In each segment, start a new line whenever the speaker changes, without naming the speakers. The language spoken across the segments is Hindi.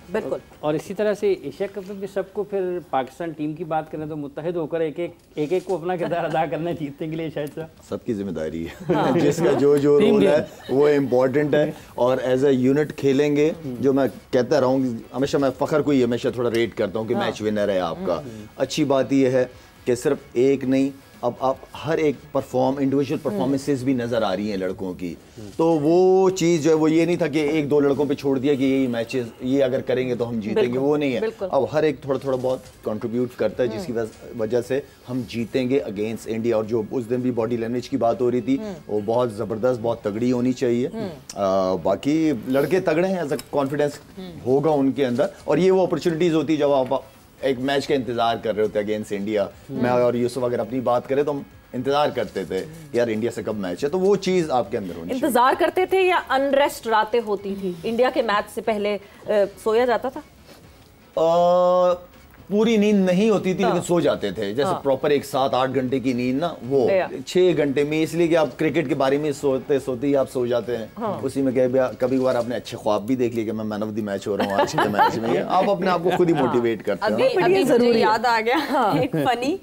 बिल्कुल।
और इसी तरह से एशिया कप में भी सबको, फिर पाकिस्तान टीम की बात करें तो मुत्तहिद होकर एक को अपना किरदार अदा करना है जीतने के लिए। शायद साहब
सबकी जिम्मेदारी है जिसका जो रोल है वो इम्पोर्टेंट है, और एज ए यूनिट खेलेंगे। जो मैं कहता रहा हूँ हमेशा, मैं फ़खर को ही हमेशा थोड़ा रेट करता हूँ कि मैच विनर है आपका। अच्छी बात यह है कि सिर्फ एक नहीं, अब आप हर एक इंडिविजुअल परफॉर्मेंसेस भी नज़र आ रही हैं लड़कों की। तो वो चीज़ जो है वो ये नहीं था कि एक दो लड़कों पे छोड़ दिया कि यही मैचेस ये अगर करेंगे तो हम जीतेंगे, वो नहीं है। अब हर एक थोड़ा थोड़ा बहुत कंट्रीब्यूट करता है, जिसकी वजह से हम जीतेंगे अगेंस्ट इंडिया। और जो उस दिन भी बॉडी लैंग्वेज की बात हो रही थी, वो बहुत ज़बरदस्त, बहुत तगड़ी होनी चाहिए। बाकी लड़के तगड़े हैं, ऐसा कॉन्फिडेंस होगा उनके अंदर। और ये वो अपॉर्चुनिटीज़ होती है जब आप एक मैच का इंतजार कर रहे होते हैं अगेंस्ट इंडिया। मैं और यूसुफ अगर अपनी बात करें तो हम इंतजार करते थे यार इंडिया से कब मैच है, तो वो चीज आपके अंदर होनी चाहिए।
इंतजार करते थे या अनरेस्ट रातें होती थी? इंडिया के मैच से पहले सोया जाता था?
पूरी नींद नहीं होती थी, लेकिन सो जाते थे। जैसे प्रॉपर एक 7-8 घंटे की नींद ना, वो 6 घंटे में, इसलिए कि आप क्रिकेट के बारे में सोते ही आप सो जाते हैं। उसी में कभी कभार आपने अच्छे ख्वाब भी देख लिए कि मैं मैन ऑफ द मैच हो रहा हूँ आज के मैच में। आप अपने आप को खुद ही मोटिवेट करते हैं।
अभी मुझे याद आ गया एक फनी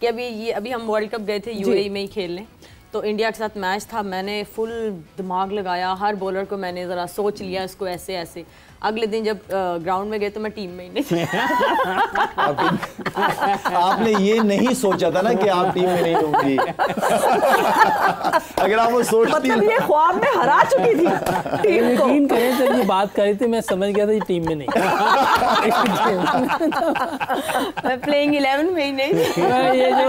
कि अभी हम वर्ल्ड कप गए थे यूएई में ही खेलने, तो इंडिया के साथ मैच था। मैंने फुल दिमाग लगाया, हर बॉलर को मैंने ज़रा सोच लिया इसको ऐसे ऐसे। अगले दिन जब ग्राउंड में गए तो मैं टीम में ही नहीं थी।
आपने ये नहीं सोचा था ना कि आप टीम में नहीं होंगी। अगर आप वो सोचती,
मतलब ये ख्वाब में हरा चुकी थी टीम को।
यकीन करें जब ये बात करी थी मैं समझ गया था ये टीम में नहीं।
मैं प्लेइंग 11 में ही नहीं थी।
ये जो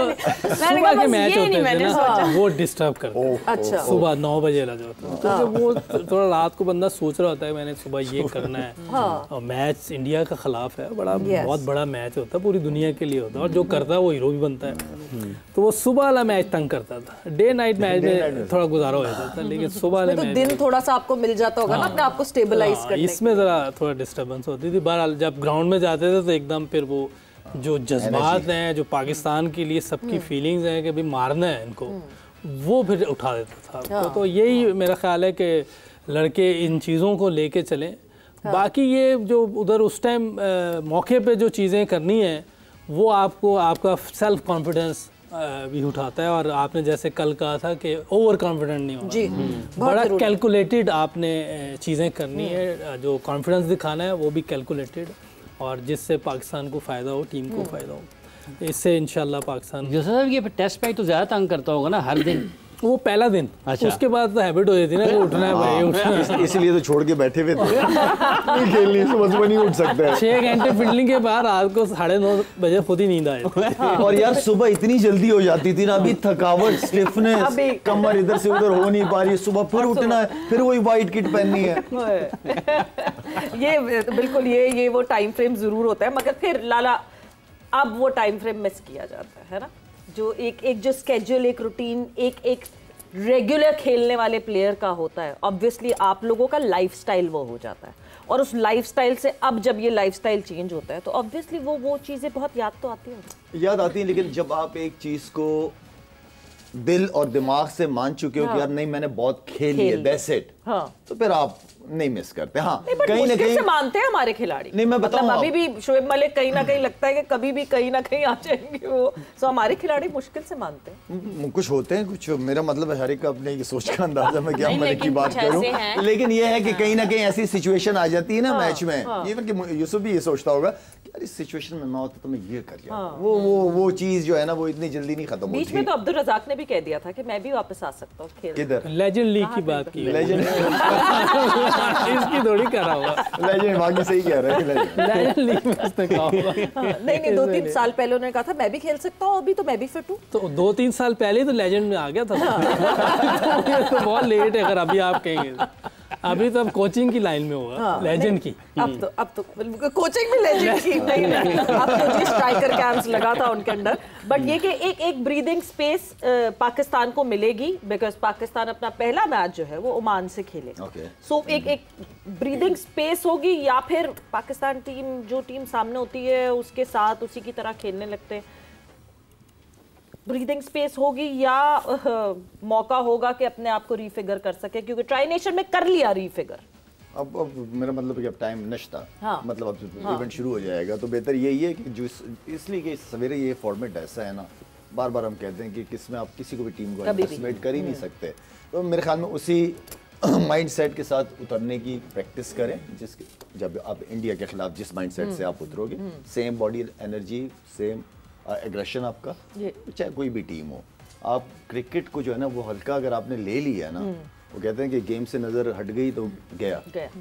सुबह के मैच होते थे ना वो डिस्टर्ब करते हैं।
अच्छा,
सुबह 9 बजे लगा होता है, तो जब वो थोड़ा रात को बंदा सोच रहा होता है मैंने सुबह ये करना है। और मैच इंडिया का खिलाफ है, बहुत बड़ा मैच होता है, पूरी दुनिया के लिए होता है, और जो करता है वो हीरो भी बनता है। तो वो सुबह वाला मैच तंग करता था। डे नाइट मैच में थोड़ा गुजारा हो जाता था, लेकिन सुबह वाले मैच
दिन थोड़ा सा आपको मिल जाता होगा ना अपने आप को स्टेबलाइज करने।
इसमें जरा थोड़ा डिस्टर्बेंस होती थी। बहरहाल जब ग्राउंड में जाते थे तो एकदम फिर वो जो जज्बात हैं, जो पाकिस्तान के लिए सबकी फीलिंग्स हैं कि भाई मारना है इनको, वो फिर उठा देता था। तो यही मेरा ख्याल है कि लड़के इन चीज़ों को लेके चलें। बाकी ये जो उधर उस टाइम मौके पे जो चीज़ें करनी है वो आपको आपका सेल्फ कॉन्फिडेंस भी उठाता है। और आपने जैसे कल कहा था कि ओवर कॉन्फिडेंट नहीं होना जी, बड़ा कैलकुलेटेड आपने चीज़ें करनी है। जो कॉन्फिडेंस दिखाना है वो भी कैलकुलेटेड, और जिससे पाकिस्तान को फ़ायदा हो, टीम को फ़ायदा हो। इससे इंशाल्लाह पाकिस्तान।
जो सर ये टेस्ट मैच तो ज़्यादा तंग करता होगा ना हर दिन?
वो पहला दिन, अच्छा। उसके बाद तो हैबिट हो जाती है ना कि उठना है भाई, उठना है।
इसलिए तो छोड़ के बैठे हुए थे। नहीं खेलनी, सुबह नहीं उठ सकते।
6 घंटे फील्डिंग के बाद रात को 9:30 बजे खुद ही नींद आए।
और यार सुबह इतनी जल्दी हो जाती थी ना, अभी थकावट, स्टिफनेस, कमर इधर से उधर हो नहीं पा रही है। सुबह फिर उठना है, फिर वही वाइट किट पहननी है।
ये बिल्कुल ये वो टाइम फ्रेम जरूर होता है, मगर फिर लाला अब वो टाइम फ्रेम मिस किया जाता है ना। जो एक जो स्केड्यूल, एक रूटीन, एक रेगुलर खेलने वाले प्लेयर का होता है, ऑब्वियसली आप लोगों का लाइफस्टाइल वो हो जाता है। और उस लाइफस्टाइल से अब जब ये लाइफस्टाइल चेंज होता है तो ऑब्वियसली वो चीज़ें बहुत याद तो आती हैं।
याद आती हैं, लेकिन जब आप एक चीज़ को दिल और दिमाग से मान चुके हो कि यार नहीं मैंने बहुत खेली है, दैट्स इट, तो फिर आप नहीं मिस करते। हाँ,
कहीं ना कहीं से मानते हैं हमारे खिलाड़ी।
नहीं मैं बताऊं,
अभी भी शोएब मलिक कहीं ना कहीं लगता है कि कभी भी कहीं ना कहीं आ जाएंगे वो, तो हमारे खिलाड़ी मुश्किल से मानते हैं।
कुछ होते हैं, कुछ मेरा मतलब है हर एक अपने ये सोच का अंदाजा मैं क्या मलिक की बात करूं, लेकिन ये है कि कहीं ना कहीं ऐसी सिचुएशन आ जाती है ना मैच में, इवन कि यूसुफ भी ये सोचता होगा यार इस सिचुएशन में मैं होता तो मैं ये कर लिया। वो चीज जो है ना वो इतनी जल्दी नहीं खत्म होती।
बीच में तो अब्दुल रज़ाक ने भी कह दिया था कि मैं भी वापस आ सकता हूँ खेल।
किधर?
लेजेंड लीग की बात की,
लेजेंड
इसकी थोड़ी करा हुआ।
लेजेंड बाकी सही कह रहे हैं,
लेजेंड लीग में उसने कहा होगा।
नहीं 2-3 साल पहले उन्होंने कहा था मैं भी खेल सकता हूँ, अभी तो मैं भी फिट हूँ।
तो 2-3 साल पहले तो लेजेंड में आ गया था। तो बहुत लेट है अगर अभी आप कहेंगे। अभी तो अब कोचिंग की लाइन में होगा, लेजेंड की।
अब तो कोचिंग भी लेजेंड की नहीं। अब तो जी स्ट्राइकर कैंप्स लगा था उनके अंदर। बट ये कि एक ब्रीदिंग स्पेस पाकिस्तान को मिलेगी, बिकॉज पाकिस्तान अपना पहला मैच जो है वो ओमान से खेलेगा। सो एक ब्रीदिंग स्पेस होगी, या फिर पाकिस्तान टीम जो टीम सामने होती है उसके साथ उसी की तरह खेलने लगते हैं। ब्रीदिंग स्पेस होगी या मौका होगा कि अपने आप को रीफिगर कर सके, क्योंकि ट्राई नेशन में कर लिया रीफिगर,
अब मेरा मतलब है कि अब टाइम नश्ता
हाँ।
मतलब अब इवेंट शुरू हो जाएगा तो बेहतर यही है कि जो इसलिए कि सवेरे ये फॉर्मेट ऐसा है ना, बार बार हम कहते हैं कि किसमें आप किसी को भी टीम को अंडरएस्टिमेट कर ही नहीं सकते। तो मेरे ख्याल में उसी माइंड सेट के साथ उतरने की प्रैक्टिस करें, जब आप इंडिया के खिलाफ जिस माइंड सेट से आप उतरोगे, same body energy, same aggression आपका, चाहे कोई भी टीम हो। आप क्रिकेट को जो है ना वो हल्का अगर आपने ले लिया है ना, वो कहते हैं कि गेम से नज़र हट गई तो गया,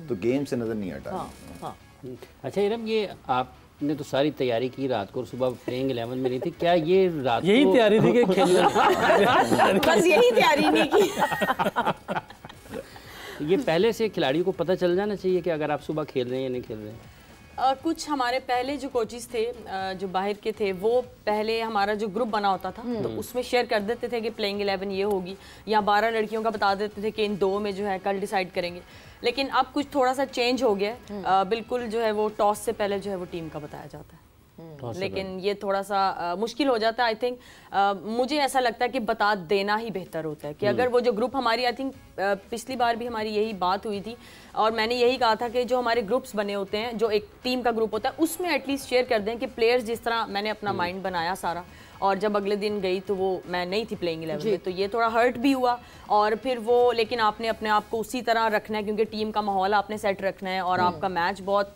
तो गेम से नज़र नहीं हटा।
हाँ।
अच्छा इरम, ये आपने तो सारी तैयारी की रात को और सुबह प्लेइंग 11 में नहीं थी क्या? ये रात
यही
को
तैयारी थी कि खेलना
बस यही तैयारी नहीं की।
ये पहले से खिलाड़ियों को पता चल जाना चाहिए कि अगर आप सुबह खेल रहे हैं या नहीं खेल रहे हैं।
कुछ हमारे पहले जो कोचेस थे जो बाहर के थे, वो पहले हमारा जो ग्रुप बना होता था तो उसमें शेयर कर देते थे कि प्लेइंग 11 ये होगी, या 12 लड़कियों का बता देते थे कि इन 2 में जो है कल डिसाइड करेंगे। लेकिन अब कुछ थोड़ा सा चेंज हो गया है, बिल्कुल जो है वो टॉस से पहले जो है वो टीम का बताया जाता है। लेकिन ये थोड़ा सा मुश्किल हो जाता है। आई थिंक मुझे ऐसा लगता है कि बता देना ही बेहतर होता है कि अगर वो जो ग्रुप हमारी, आई थिंक पिछली बार भी हमारी यही बात हुई थी और मैंने यही कहा था कि जो हमारे ग्रुप्स बने होते हैं, जो एक टीम का ग्रुप होता है, उसमें एटलीस्ट शेयर कर दें कि प्लेयर्स जिस तरह मैंने अपना माइंड बनाया सारा, और जब अगले दिन गई तो वो मैं नहीं थी प्लेइंग 11 में, तो ये थोड़ा हर्ट भी हुआ। और फिर वो, लेकिन आपने अपने आप को उसी तरह रखना है क्योंकि टीम का माहौल आपने सेट रखना है और आपका मैच बहुत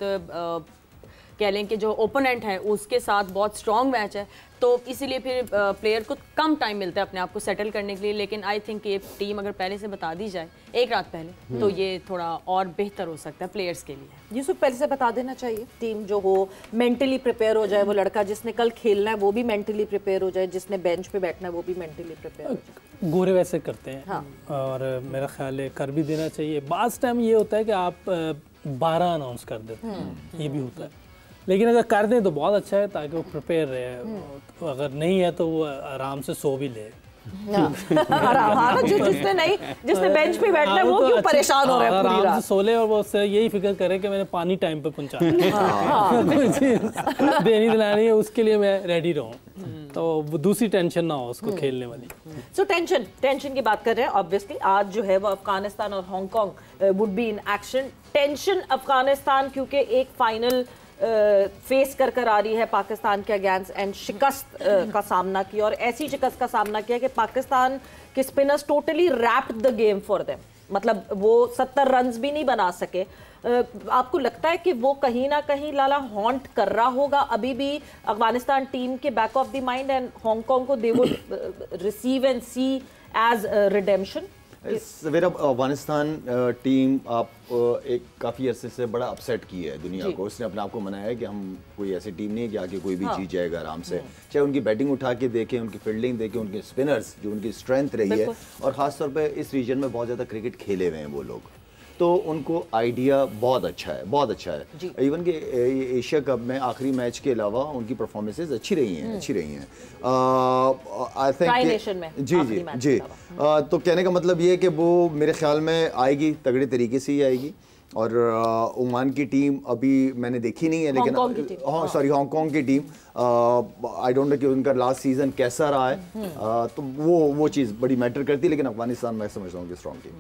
कह लें कि जो ओपोनेंट है उसके साथ बहुत स्ट्रॉन्ग मैच है, तो इसीलिए फिर प्लेयर को कम टाइम मिलता है अपने आप को सेटल करने के लिए। लेकिन आई थिंक ये टीम अगर पहले से बता दी जाए एक रात पहले तो ये थोड़ा और बेहतर हो सकता है प्लेयर्स के लिए।
यूसुफ, पहले से बता देना चाहिए, टीम जो हो मेंटली प्रिपेयर हो जाए, वो लड़का जिसने कल खेलना है वो भी मेंटली प्रिपेयर हो जाए, जिसने बेंच पे बैठना है वो भी मेंटली प्रिपेयर हो जाए।
गोरे वैसे करते हैं। हाँ। और मेरा ख्याल है कर भी देना चाहिए। बाज़ टाइम ये होता है कि आप 12 अनाउंस कर देते हैं, ये भी होता है, लेकिन अगर कर दें तो बहुत अच्छा है ताकि वो प्रिपेयर रहे। तो अगर नहीं है तो वो आराम से सो भी ले।
जिसने बेंच पे बैठना है वो
तो
क्यों परेशान हो रहा है पूरी रात?
सोले और वो उससे यही फिक्र करे कि मैंने पानी टाइम पे पहुंचाना, कोई चीज देनी दिलानी है, उसके लिए मैं रेडी रहूं, तो वो दूसरी टेंशन ना हो उसको खेलने वाली।
सो टेंशन की बात कर रहे हैं। ऑब्वियसली आज जो है वो अफगानिस्तान और Hong Kong would be in action. Tension Afghanistan क्योंकि एक फाइनल फेस कर आ रही है पाकिस्तान के अगेंस्ट एंड शिकस्त का सामना किया, और ऐसी शिकस्त का सामना किया कि पाकिस्तान के spinners totally wrapped the game for them, मतलब वो 70 रन्स भी नहीं बना सके। आपको लगता है कि वो कहीं ना कहीं लाला हॉन्ट कर रहा होगा अभी भी अफगानिस्तान टीम के back of the mind, and Hong Kong को they would receive and see as redemption?
सवेरा अफगानिस्तान टीम आप एक काफ़ी अरसे से बड़ा अपसेट की है दुनिया को। उसने अपने आप को मनाया है कि हम कोई ऐसी टीम नहीं है कि आके कोई भी जीत जाएगा आराम से। चाहे उनकी बैटिंग उठा के देखें, उनकी फील्डिंग देखें, उनके स्पिनर्स जो उनकी स्ट्रेंथ रही है, और ख़ासतौर पे इस रीजन में बहुत ज़्यादा क्रिकेट खेले हुए हैं वो लोग, तो उनको आइडिया बहुत अच्छा है, बहुत अच्छा है। इवन कि एशिया कप में आखिरी मैच के अलावा उनकी परफॉर्मेंसेज अच्छी रही हैं, आई थिंक। जी तो कहने का मतलब ये है कि वो मेरे ख्याल में आएगी, तगड़े तरीके से ही आएगी। और ओमान की टीम अभी मैंने देखी नहीं है, लेकिन हांगकांग की टीम आई डोंट नो कि उनका लास्ट सीजन कैसा रहा है, तो वो चीज़ बड़ी मैटर करती है। लेकिन अफगानिस्तान मैं समझता हूँ कि स्ट्रॉन्ग टीम।